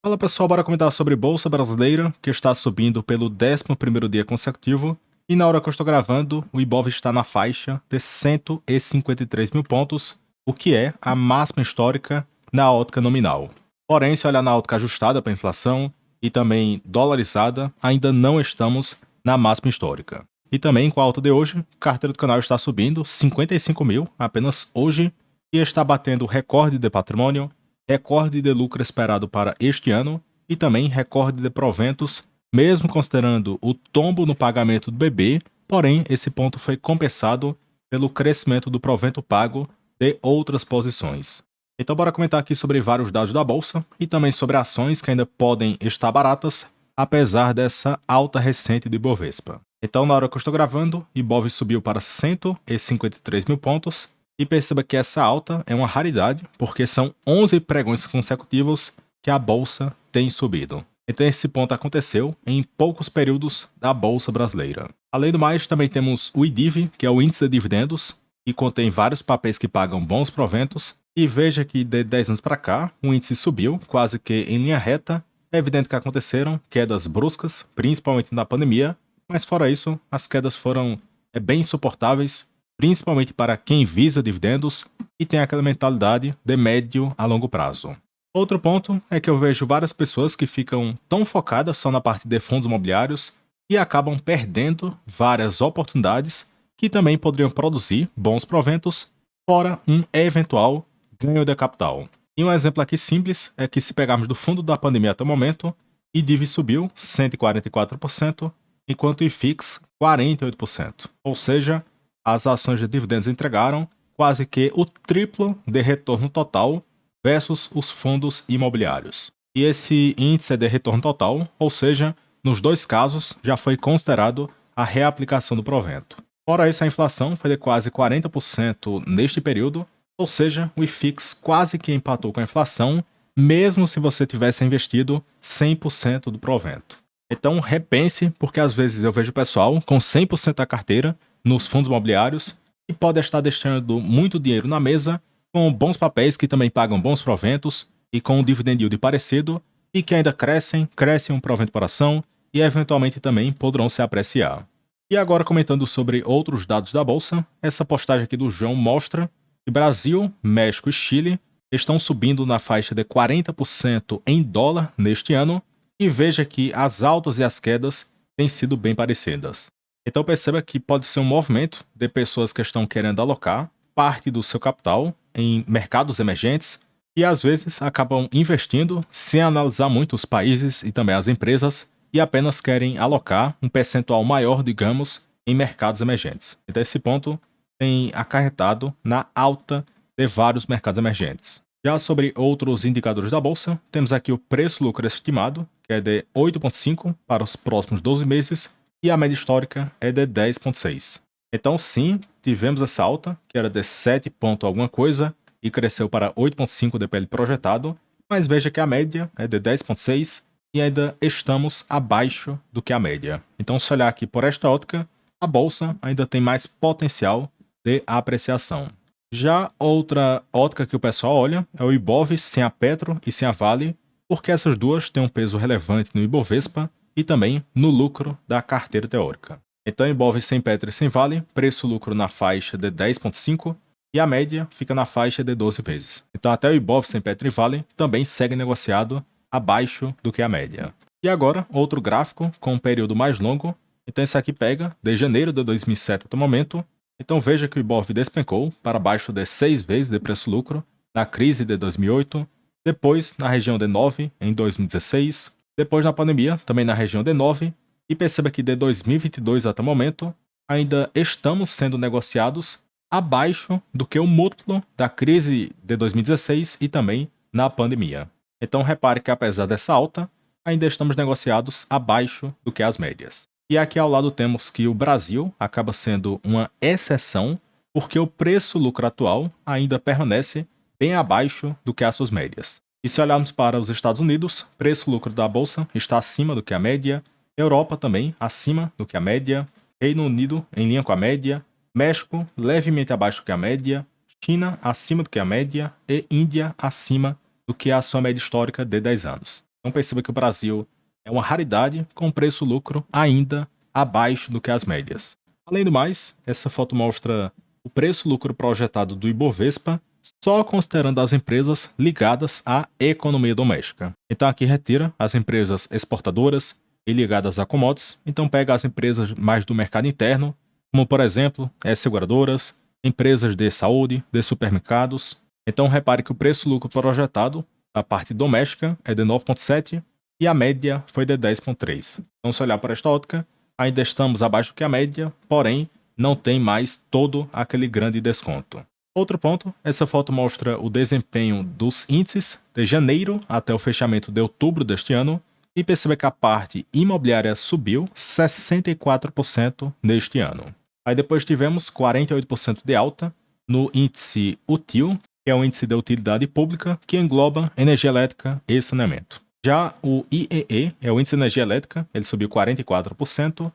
Fala pessoal, bora comentar sobre Bolsa Brasileira, que está subindo pelo 11º dia consecutivo. E na hora que eu estou gravando, o Ibov está na faixa de 153 mil pontos, o que é a máxima histórica na ótica nominal. Porém, se olhar na ótica ajustada para a inflação e também dolarizada, ainda não estamos na máxima histórica. E também com a alta de hoje, a carteira do canal está subindo 55 mil apenas hoje e está batendo recorde de patrimônio, recorde de lucro esperado para este ano e também recorde de proventos, mesmo considerando o tombo no pagamento do BB, porém esse ponto foi compensado pelo crescimento do provento pago de outras posições. Então bora comentar aqui sobre vários dados da bolsa e também sobre ações que ainda podem estar baratas, apesar dessa alta recente do Ibovespa. Então na hora que eu estou gravando, Ibov subiu para 153 mil pontos, e perceba que essa alta é uma raridade, porque são 11 pregões consecutivos que a bolsa tem subido. Então esse ponto aconteceu em poucos períodos da bolsa brasileira. Além do mais, também temos o IDIV, que é o índice de dividendos, que contém vários papéis que pagam bons proventos, e veja que de 10 anos para cá, o índice subiu quase que em linha reta. É evidente que aconteceram quedas bruscas, principalmente na pandemia, mas fora isso, as quedas foram bem insuportáveis, principalmente para quem visa dividendos e tem aquela mentalidade de médio a longo prazo. Outro ponto é que eu vejo várias pessoas que ficam tão focadas só na parte de fundos imobiliários e acabam perdendo várias oportunidades que também poderiam produzir bons proventos, fora um eventual ganho de capital. E um exemplo aqui simples é que se pegarmos do fundo da pandemia até o momento, IDIV subiu 144%, enquanto o IFIX 48%. Ou seja, as ações de dividendos entregaram quase que o triplo de retorno total versus os fundos imobiliários. E esse índice é de retorno total, ou seja, nos dois casos já foi considerado a reaplicação do provento. Fora isso, a inflação foi de quase 40% neste período, ou seja, o IFIX quase que empatou com a inflação, mesmo se você tivesse investido 100% do provento. Então repense, porque às vezes eu vejo pessoal com 100% da carteira nos fundos imobiliários e pode estar deixando muito dinheiro na mesa com bons papéis que também pagam bons proventos e com um dividend yield parecido e que ainda crescem um provento por ação e eventualmente também poderão se apreciar. E agora comentando sobre outros dados da bolsa, essa postagem aqui do João mostra que Brasil, México e Chile estão subindo na faixa de 40% em dólar neste ano, e veja que as altas e as quedas têm sido bem parecidas. Então perceba que pode ser um movimento de pessoas que estão querendo alocar parte do seu capital em mercados emergentes e às vezes acabam investindo sem analisar muito os países e também as empresas e apenas querem alocar um percentual maior, digamos, em mercados emergentes. Então esse ponto tem acarretado na alta de vários mercados emergentes. Já sobre outros indicadores da bolsa, temos aqui o preço-lucro estimado, que é de 8,5 para os próximos 12 meses, e a média histórica é de 10,6. Então sim, tivemos essa alta, que era de 7 ponto alguma coisa, e cresceu para 8,5 de PL projetado, mas veja que a média é de 10,6 e ainda estamos abaixo do que a média. Então se olhar aqui por esta ótica, a bolsa ainda tem mais potencial de apreciação. Já outra ótica que o pessoal olha é o Ibov sem a Petro e sem a Vale, porque essas duas têm um peso relevante no Ibovespa e também no lucro da carteira teórica. Então, Ibov sem Petro e sem Vale, preço-lucro na faixa de 10,5 e a média fica na faixa de 12 vezes. Então, até o Ibov sem Petro e Vale também segue negociado abaixo do que a média. E agora, outro gráfico com um período mais longo. Então, esse aqui pega de janeiro de 2007 até o momento. Então veja que o Ibov despencou para baixo de 6 vezes de preço-lucro na crise de 2008, depois na região de 9 em 2016, depois na pandemia também na região de 9, e perceba que de 2022 até o momento ainda estamos sendo negociados abaixo do que o múltiplo da crise de 2016 e também na pandemia. Então repare que apesar dessa alta, ainda estamos negociados abaixo do que as médias. E aqui ao lado temos que o Brasil acaba sendo uma exceção, porque o preço-lucro atual ainda permanece bem abaixo do que as suas médias. E se olharmos para os Estados Unidos, preço-lucro da bolsa está acima do que a média, Europa também acima do que a média, Reino Unido em linha com a média, México levemente abaixo do que a média, China acima do que a média e Índia acima do que a sua média histórica de 10 anos. Então perceba que o Brasil é uma raridade com preço-lucro ainda abaixo do que as médias. Além do mais, essa foto mostra o preço-lucro projetado do Ibovespa só considerando as empresas ligadas à economia doméstica. Então aqui retira as empresas exportadoras e ligadas a commodities, então pega as empresas mais do mercado interno, como por exemplo, seguradoras, empresas de saúde, de supermercados. Então repare que o preço-lucro projetado da parte doméstica é de 9,7 e a média foi de 10,3. Então se olhar para esta ótica, ainda estamos abaixo do que a média, porém não tem mais todo aquele grande desconto. Outro ponto, essa foto mostra o desempenho dos índices de janeiro até o fechamento de outubro deste ano e percebe que a parte imobiliária subiu 64% neste ano. Aí depois tivemos 48% de alta no índice UTIL, que é o índice de utilidade pública, que engloba energia elétrica e saneamento. Já o IEE é o índice de energia elétrica, ele subiu 44%.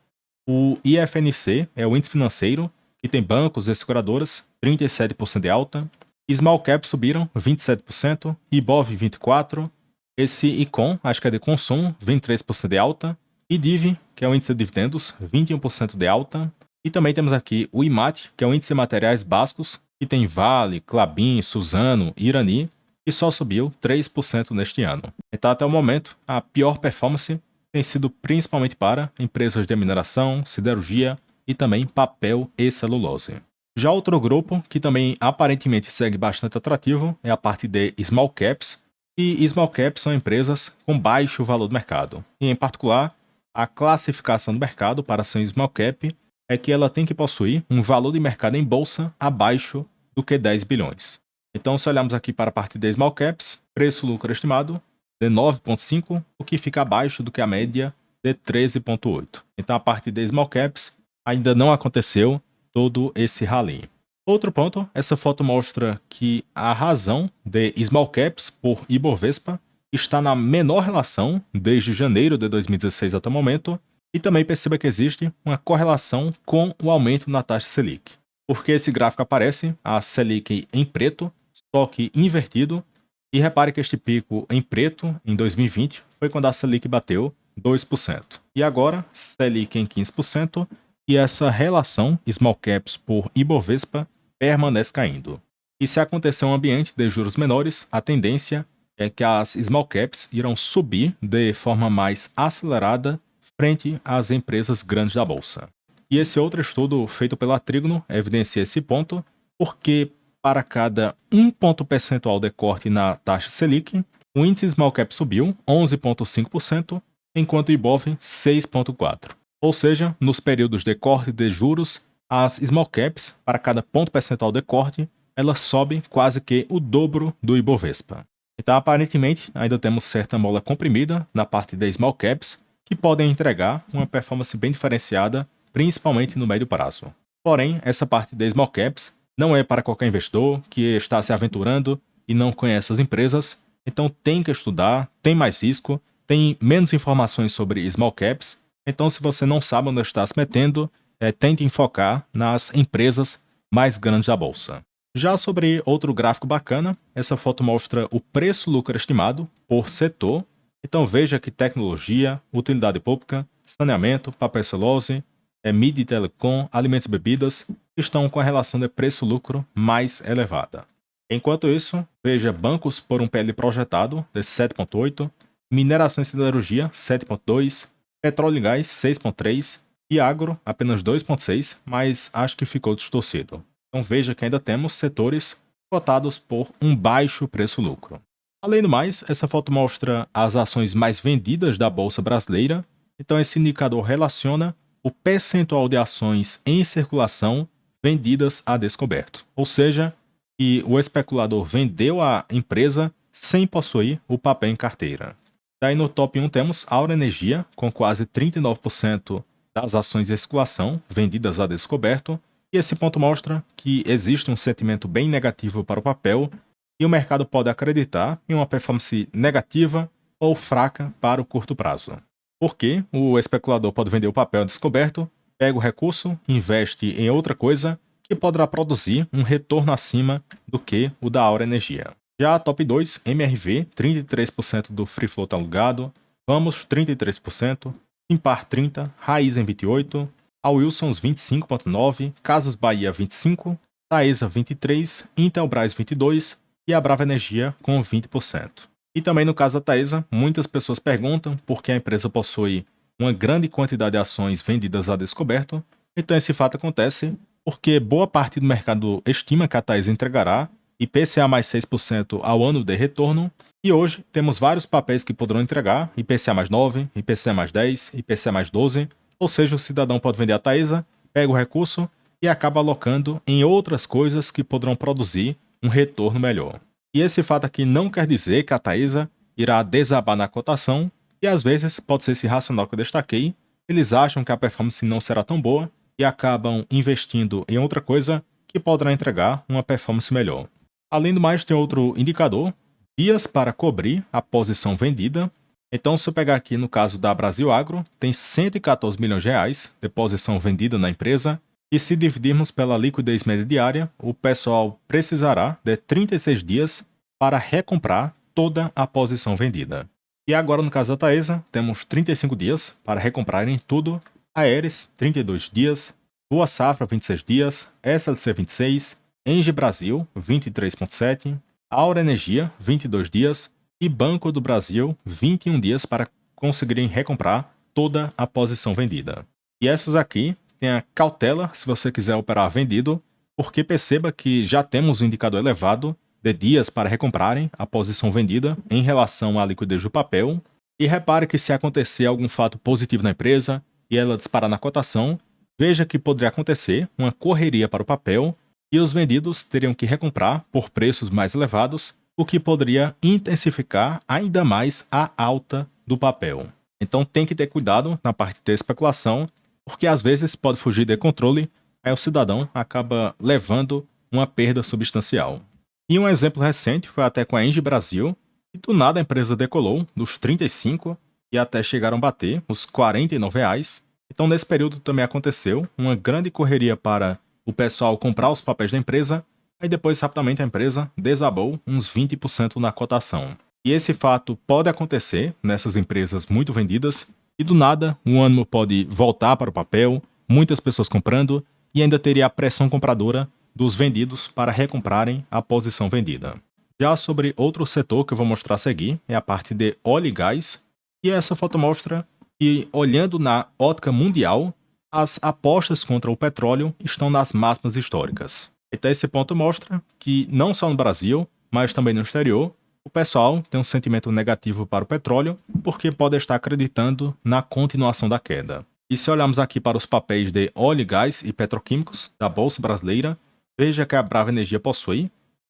O IFNC é o índice financeiro, que tem bancos e seguradoras, 37% de alta. Small Cap subiram 27%, IBOV 24%. Esse ICON, acho que é de consumo, 23% de alta. IDIV, que é o índice de dividendos, 21% de alta. E também temos aqui o IMAT, que é o índice de materiais básicos, que tem Vale, Klabin, Suzano, Irani, que só subiu 3% neste ano. Então, até o momento, a pior performance tem sido principalmente para empresas de mineração, siderurgia e também papel e celulose. Já outro grupo, que também aparentemente segue bastante atrativo, é a parte de Small Caps, e Small Caps são empresas com baixo valor do mercado. E, em particular, a classificação do mercado para ser um Small Cap é que ela tem que possuir um valor de mercado em bolsa abaixo do que 10 bilhões. Então, se olharmos aqui para a parte de Small Caps, preço-lucro estimado de 9,5, o que fica abaixo do que a média de 13,8. Então, a parte de Small Caps ainda não aconteceu todo esse rally. Outro ponto, essa foto mostra que a razão de Small Caps por Ibovespa está na menor relação desde janeiro de 2016 até o momento, e também perceba que existe uma correlação com o aumento na taxa Selic. Porque esse gráfico aparece a Selic em preto, só que invertido, e repare que este pico em preto, em 2020, foi quando a Selic bateu 2%. E agora, Selic em 15%, e essa relação Small Caps por Ibovespa permanece caindo. E se acontecer um ambiente de juros menores, a tendência é que as Small Caps irão subir de forma mais acelerada frente às empresas grandes da Bolsa. E esse outro estudo feito pela Trígono evidencia esse ponto, porque para cada 1 ponto percentual de corte na taxa Selic, o índice Small Cap subiu 11,5%, enquanto o Ibov 6,4%. Ou seja, nos períodos de corte de juros, as Small Caps, para cada ponto percentual de corte, elas sobem quase que o dobro do Ibovespa. Então, aparentemente, ainda temos certa mola comprimida na parte de Small Caps, que podem entregar uma performance bem diferenciada, principalmente no médio prazo. Porém, essa parte de Small Caps não é para qualquer investidor que está se aventurando e não conhece as empresas, então tem que estudar, tem mais risco, tem menos informações sobre Small Caps, então se você não sabe onde está se metendo, tente focar nas empresas mais grandes da bolsa. Já sobre outro gráfico bacana, essa foto mostra o preço-lucro estimado por setor. Então veja que tecnologia, utilidade pública, saneamento, papel celulose, mídia e telecom, alimentos e bebidas estão com a relação de preço-lucro mais elevada. Enquanto isso, veja bancos por um PL projetado de 7,8, mineração e siderurgia 7,2, petróleo e gás 6,3 e agro apenas 2,6, mas acho que ficou distorcido. Então veja que ainda temos setores cotados por um baixo preço-lucro. Além do mais, essa foto mostra as ações mais vendidas da Bolsa Brasileira. Então esse indicador relaciona o percentual de ações em circulação vendidas a descoberto. Ou seja, que o especulador vendeu a empresa sem possuir o papel em carteira. Daí no top 1 temos Aura Energia, com quase 39% das ações em circulação vendidas a descoberto. E esse ponto mostra que existe um sentimento bem negativo para o papel e o mercado pode acreditar em uma performance negativa ou fraca para o curto prazo. Porque o especulador pode vender o papel descoberto, pega o recurso, investe em outra coisa que poderá produzir um retorno acima do que o da Aura Energia. Já a top 2, MRV, 33% do free float alugado, Vamos 33%, Simpar 30%, Raizen 28%, a Wilsons 25,9%, Casas Bahia 25%, Taesa 23%, Intelbras 22% e a Brava Energia com 20%. E também no caso da Taesa, muitas pessoas perguntam por que a empresa possui uma grande quantidade de ações vendidas a descoberto. Então esse fato acontece porque boa parte do mercado estima que a Taesa entregará IPCA mais 6% ao ano de retorno, e hoje temos vários papéis que poderão entregar IPCA mais 9, IPCA mais 10, IPCA mais 12, ou seja, o cidadão pode vender a Taesa, pega o recurso e acaba alocando em outras coisas que poderão produzir um retorno melhor. E esse fato aqui não quer dizer que a Taesa irá desabar na cotação, e às vezes pode ser esse racional que eu destaquei, eles acham que a performance não será tão boa e acabam investindo em outra coisa que poderá entregar uma performance melhor. Além do mais, tem outro indicador, dias para cobrir a posição vendida. Então, se eu pegar aqui no caso da Brasil Agro, tem 114 milhões de reais de posição vendida na empresa, e se dividirmos pela liquidez média diária, o pessoal precisará de 36 dias para recomprar toda a posição vendida. E agora, no caso da Taesa, temos 35 dias para recomprarem tudo, a Aeres, 32 dias, Boa Safra, 26 dias, SLC, 26, Engie Brasil, 23,7, Aura Energia, 22 dias, e Banco do Brasil, 21 dias para conseguirem recomprar toda a posição vendida. E essas aqui tem a cautela se você quiser operar vendido, porque perceba que já temos um indicador elevado de dias para recomprarem a posição vendida em relação à liquidez do papel, e repare que se acontecer algum fato positivo na empresa e ela disparar na cotação, veja que poderia acontecer uma correria para o papel e os vendidos teriam que recomprar por preços mais elevados, o que poderia intensificar ainda mais a alta do papel. Então tem que ter cuidado na parte de especulação, porque às vezes pode fugir de controle, aí o cidadão acaba levando uma perda substancial. E um exemplo recente foi até com a Engie Brasil, e do nada a empresa decolou dos 35 e até chegaram a bater os R$ 49. Então nesse período também aconteceu uma grande correria para o pessoal comprar os papéis da empresa, aí depois rapidamente a empresa desabou uns 20% na cotação. E esse fato pode acontecer nessas empresas muito vendidas, e do nada o ânimo pode voltar para o papel, muitas pessoas comprando, e ainda teria a pressão compradora dos vendidos para recomprarem a posição vendida. Já sobre outro setor que eu vou mostrar a seguir é a parte de óleo e gás, e essa foto mostra que, olhando na ótica mundial, as apostas contra o petróleo estão nas máximas históricas. Então esse ponto mostra que não só no Brasil, mas também no exterior, o pessoal tem um sentimento negativo para o petróleo, porque pode estar acreditando na continuação da queda. E se olharmos aqui para os papéis de óleo, gás e petroquímicos da Bolsa Brasileira, veja que a Brava Energia possui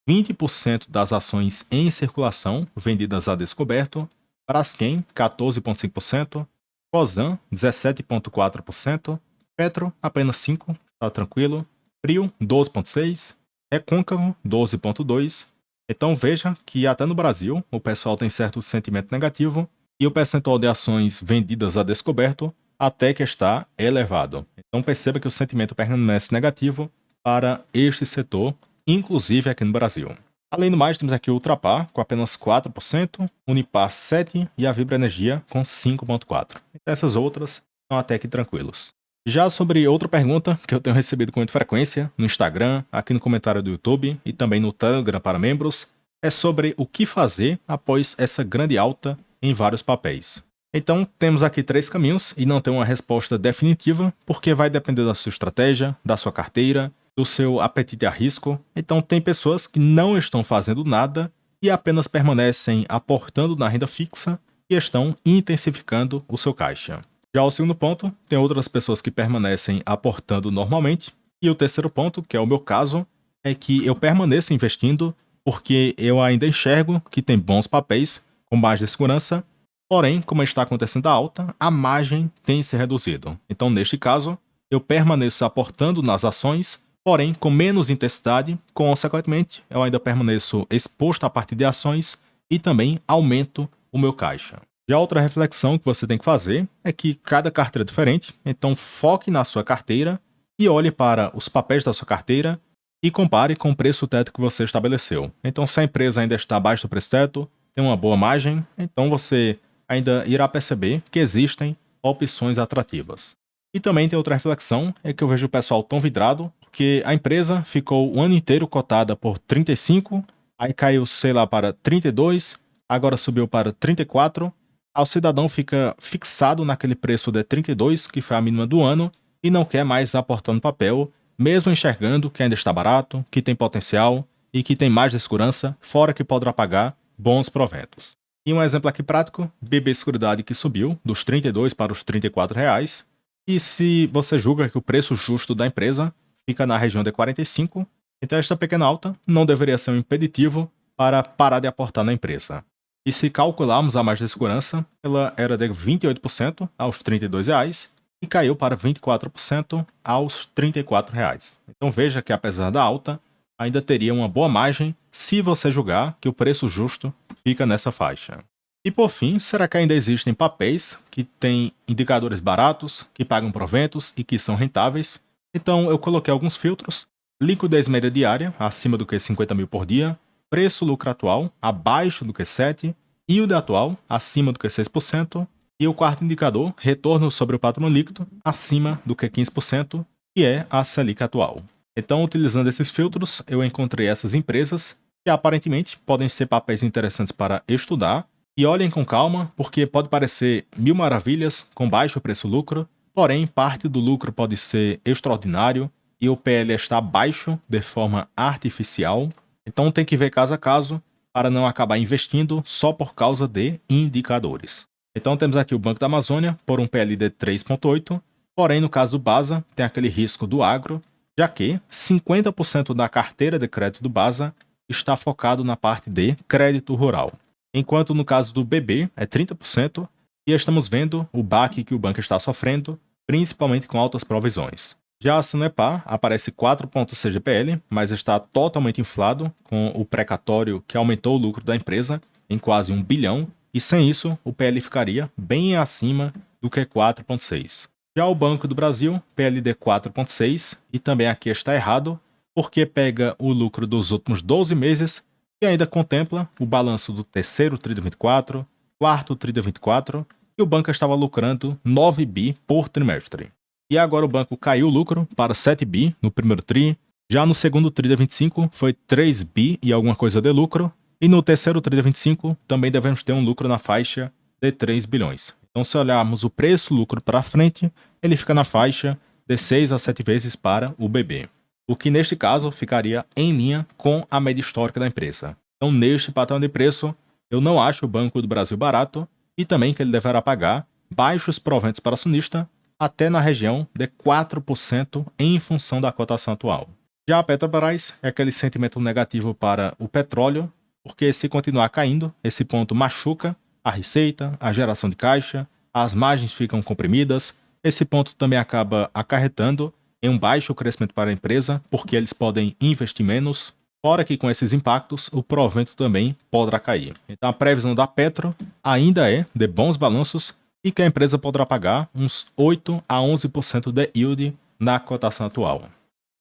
20% das ações em circulação vendidas a descoberto, Braskem 14,5%, Cosan 17,4%, Petro apenas 5%, está tranquilo, Prio 12,6%, Recôncavo 12,2%. Então veja que até no Brasil o pessoal tem certo sentimento negativo e o percentual de ações vendidas a descoberto até que está elevado. Então perceba que o sentimento permanece negativo para este setor, inclusive aqui no Brasil. Além do mais, temos aqui o Ultrapar com apenas 4%, Unipar 7% e a Vibra Energia com 5,4%. Então essas outras são até que tranquilos. Já sobre outra pergunta que eu tenho recebido com muita frequência no Instagram, aqui no comentário do YouTube e também no Telegram para membros, é sobre o que fazer após essa grande alta em vários papéis. Então, temos aqui 3 caminhos e não tem uma resposta definitiva, porque vai depender da sua estratégia, da sua carteira, do seu apetite a risco. Então, tem pessoas que não estão fazendo nada e apenas permanecem aportando na renda fixa e estão intensificando o seu caixa. Já o segundo ponto, tem outras pessoas que permanecem aportando normalmente. E o terceiro ponto, que é o meu caso, é que eu permaneço investindo porque eu ainda enxergo que tem bons papéis com margem de segurança, porém, como está acontecendo a alta, a margem tem se reduzido. Então, neste caso, eu permaneço aportando nas ações, porém com menos intensidade, consequentemente, eu ainda permaneço exposto à parte de ações e também aumento o meu caixa. Já outra reflexão que você tem que fazer é que cada carteira é diferente, então foque na sua carteira e olhe para os papéis da sua carteira e compare com o preço teto que você estabeleceu. Então, se a empresa ainda está abaixo do preço teto, tem uma boa margem, então você ainda irá perceber que existem opções atrativas. E também tem outra reflexão, é que eu vejo o pessoal tão vidrado, que a empresa ficou o ano inteiro cotada por 35, aí caiu, sei lá, para 32, agora subiu para 34, aí o cidadão fica fixado naquele preço de 32, que foi a mínima do ano, e não quer mais aportar no papel, mesmo enxergando que ainda está barato, que tem potencial e que tem mais de segurança, fora que poderá pagar bons proventos. E um exemplo aqui prático, BB Seguridade que subiu dos 32 para os 34 reais, e se você julga que o preço justo da empresa fica na região de 45, então esta pequena alta não deveria ser um impeditivo para parar de aportar na empresa. E se calcularmos a margem de segurança, ela era de 28% aos R$ 32 reais, e caiu para 24% aos R$ 34 reais. Então veja que apesar da alta, ainda teria uma boa margem se você julgar que o preço justo fica nessa faixa. E por fim, será que ainda existem papéis que têm indicadores baratos, que pagam proventos e que são rentáveis? Então eu coloquei alguns filtros: liquidez média diária, acima do que 50 mil por dia, preço lucro atual, abaixo do que 7, yield atual, acima do que 6%, e o quarto indicador, retorno sobre o patrimônio líquido, acima do que 15%, que é a Selic atual. Então, utilizando esses filtros, eu encontrei essas empresas que aparentemente podem ser papéis interessantes para estudar. E olhem com calma, porque pode parecer mil maravilhas com baixo preço-lucro, porém parte do lucro pode ser extraordinário e o PL está baixo de forma artificial. Então tem que ver caso a caso para não acabar investindo só por causa de indicadores. Então temos aqui o Banco da Amazônia por um PL de 3,8, porém no caso do BASA tem aquele risco do agro, já que 50% da carteira de crédito do BASA está focado na parte de crédito rural. Enquanto no caso do BB é 30%, e estamos vendo o baque que o banco está sofrendo, principalmente com altas provisões. Já a Sanepar aparece 4,6 GPL, mas está totalmente inflado com o precatório que aumentou o lucro da empresa em quase 1 bilhão, e sem isso o PL ficaria bem acima do que 4,6. Já o Banco do Brasil, PLD 4,6, e também aqui está errado, porque pega o lucro dos últimos 12 meses e ainda contempla o balanço do terceiro TRI de 24, quarto TRI de 24, e o banco estava lucrando 9 bi por trimestre. E agora o banco caiu o lucro para 7 bi no primeiro TRI, já no segundo TRI de 25 foi 3 bi e alguma coisa de lucro, e no terceiro TRI de 25 também devemos ter um lucro na faixa de 3 bilhões. Então se olharmos o preço-lucro para frente, ele fica na faixa de 6 a 7 vezes para o BB. O que neste caso ficaria em linha com a média histórica da empresa. Então, neste patamar de preço, eu não acho o Banco do Brasil barato e também que ele deverá pagar baixos proventos para acionista até na região de 4% em função da cotação atual. Já a Petrobras é aquele sentimento negativo para o petróleo, porque se continuar caindo, esse ponto machuca a receita, a geração de caixa, as margens ficam comprimidas, esse ponto também acaba acarretando em um baixo crescimento para a empresa, porque eles podem investir menos, fora que com esses impactos o provento também poderá cair. Então a previsão da Petro ainda é de bons balanços e que a empresa poderá pagar uns 8 a 11% de yield na cotação atual.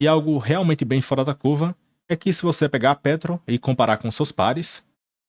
E algo realmente bem fora da curva é que se você pegar a Petro e comparar com seus pares,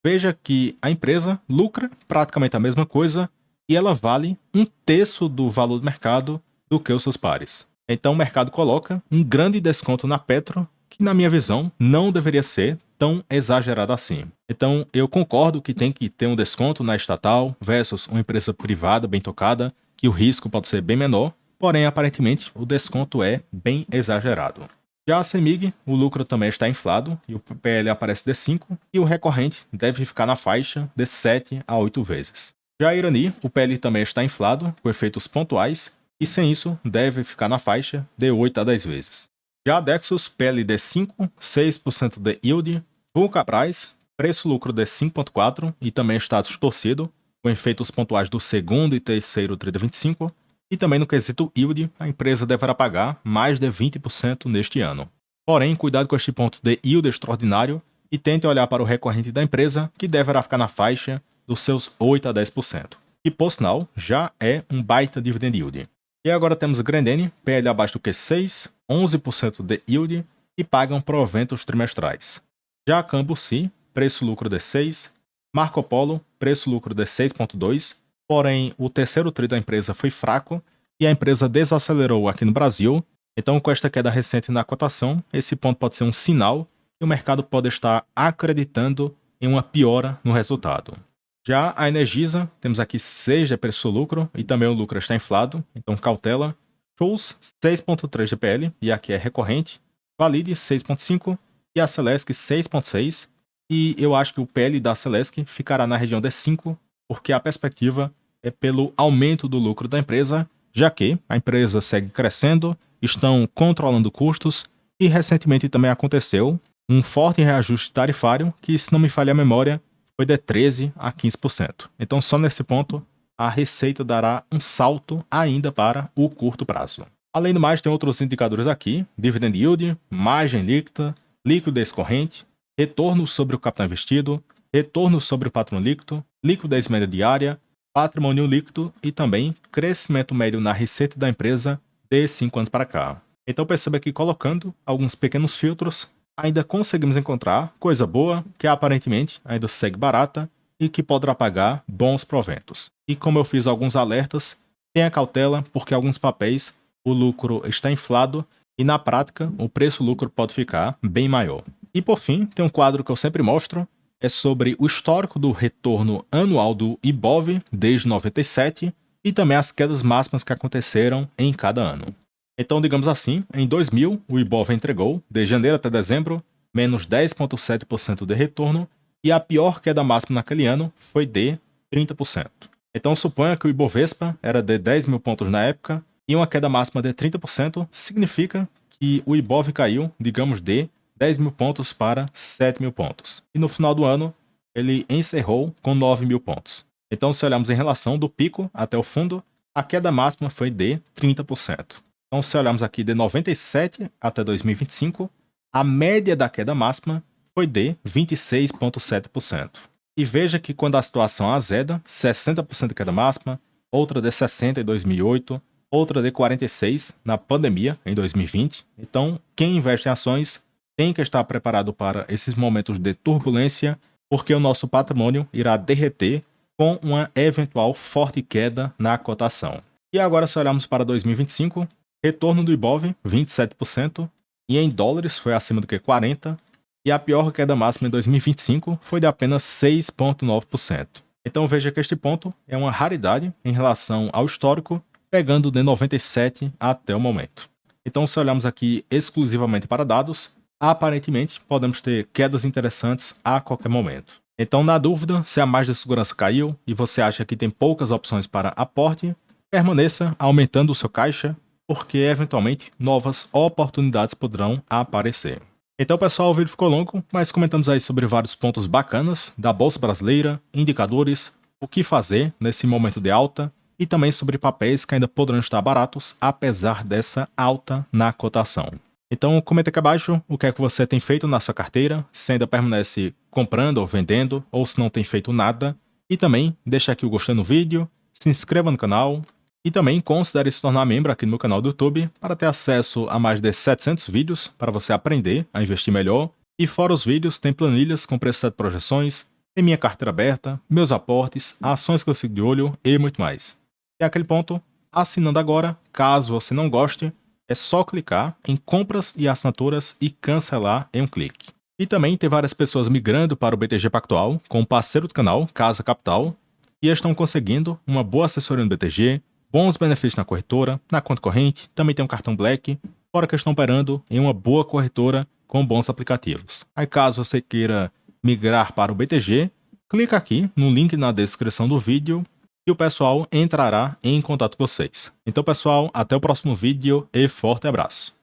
veja que a empresa lucra praticamente a mesma coisa e ela vale um terço do valor do mercado do que os seus pares. Então o mercado coloca um grande desconto na Petro, que na minha visão não deveria ser tão exagerado assim. Então eu concordo que tem que ter um desconto na estatal versus uma empresa privada bem tocada, que o risco pode ser bem menor, porém aparentemente o desconto é bem exagerado. Já a CEMIG, o lucro também está inflado e o PL aparece de 5 e o recorrente deve ficar na faixa de 7 a 8 vezes. Já a Irani, o PL também está inflado com efeitos pontuais e sem isso deve ficar na faixa de 8 a 10 vezes. Já a Dexus, PL de 5, 6% de yield, Vulcabras, preço-lucro de 5,4 e também está distorcido, com efeitos pontuais do segundo e terceiro TRI de 25, e também no quesito yield, a empresa deverá pagar mais de 20% neste ano. Porém, cuidado com este ponto de yield extraordinário e tente olhar para o recorrente da empresa, que deverá ficar na faixa dos seus 8 a 10%, que por sinal já é um baita dividend yield. E agora temos Grendene, PL abaixo do Q6, 11% de yield, e pagam proventos trimestrais. Já a Cambuci, preço-lucro de 6, Marco Polo, preço-lucro de 6,2, porém o terceiro TRI da empresa foi fraco e a empresa desacelerou aqui no Brasil. Então, com esta queda recente na cotação, esse ponto pode ser um sinal que o mercado pode estar acreditando em uma piora no resultado. Já a Energisa, temos aqui 6 de preço-lucro e também o lucro está inflado, então cautela. Shows 6,3 de PL, e aqui é recorrente. Valide 6,5 e a Celesc 6,6. E eu acho que o PL da Celesc ficará na região de 5, porque a perspectiva é pelo aumento do lucro da empresa, já que a empresa segue crescendo, estão controlando custos e recentemente também aconteceu um forte reajuste tarifário que, se não me falha a memória, foi de 13% a 15%. Então, só nesse ponto, a receita dará um salto ainda para o curto prazo. Além do mais, tem outros indicadores aqui: dividend yield, margem líquida, liquidez corrente, retorno sobre o capital investido, retorno sobre o patrão líquido, liquidez média diária, patrimônio líquido e também crescimento médio na receita da empresa de 5 anos para cá. Então perceba que, colocando alguns pequenos filtros, ainda conseguimos encontrar coisa boa que aparentemente ainda segue barata e que poderá pagar bons proventos. E como eu fiz alguns alertas, tenha cautela, porque alguns papéis o lucro está inflado e na prática o preço-lucro pode ficar bem maior. E por fim, tem um quadro que eu sempre mostro, é sobre o histórico do retorno anual do IBOV desde 97 e também as quedas máximas que aconteceram em cada ano. Então, digamos assim, em 2000 o IBOV entregou, de janeiro até dezembro, menos 10,7% de retorno, e a pior queda máxima naquele ano foi de 30%. Então suponha que o Ibovespa era de 10 mil pontos na época, e uma queda máxima de 30% significa que o Ibov caiu, digamos, de 10 mil pontos para 7 mil pontos. E no final do ano, ele encerrou com 9 mil pontos. Então, se olharmos em relação do pico até o fundo, a queda máxima foi de 30%. Então, se olharmos aqui de 97 até 2025, a média da queda máxima foi de 26,7%. E veja que quando a situação azeda, 60% de queda máxima, outra de 60% em 2008, outra de 46% na pandemia, em 2020. Então, quem investe em ações tem que estar preparado para esses momentos de turbulência, porque o nosso patrimônio irá derreter com uma eventual forte queda na cotação. E agora, se olharmos para 2025, retorno do IBOV, 27%, e em dólares foi acima do que 40%, e a pior queda máxima em 2025 foi de apenas 6,9%. Então veja que este ponto é uma raridade em relação ao histórico, pegando de 97 até o momento. Então, se olharmos aqui exclusivamente para dados, aparentemente podemos ter quedas interessantes a qualquer momento. Então, na dúvida, se a margem de segurança caiu e você acha que tem poucas opções para aporte, permaneça aumentando o seu caixa, porque eventualmente novas oportunidades poderão aparecer. Então, pessoal, o vídeo ficou longo, mas comentamos aí sobre vários pontos bacanas da Bolsa Brasileira, indicadores, o que fazer nesse momento de alta e também sobre papéis que ainda poderão estar baratos, apesar dessa alta na cotação. Então, comenta aqui abaixo o que é que você tem feito na sua carteira, se ainda permanece comprando ou vendendo, ou se não tem feito nada. E também deixa aqui o gostei no vídeo, se inscreva no canal e também considere se tornar membro aqui no meu canal do YouTube para ter acesso a mais de 700 vídeos para você aprender a investir melhor. E fora os vídeos, tem planilhas com preço de projeções, tem minha carteira aberta, meus aportes, ações que eu sigo de olho e muito mais. E aquele ponto, assinando agora, caso você não goste, é só clicar em compras e assinaturas e cancelar em um clique. E também tem várias pessoas migrando para o BTG Pactual com o parceiro do canal, Casa Capital, e estão conseguindo uma boa assessoria no BTG, bons benefícios na corretora, na conta corrente, também tem um cartão Black, fora que estão operando em uma boa corretora com bons aplicativos. Aí caso você queira migrar para o BTG, clica aqui no link na descrição do vídeo e o pessoal entrará em contato com vocês. Então, pessoal, até o próximo vídeo e forte abraço.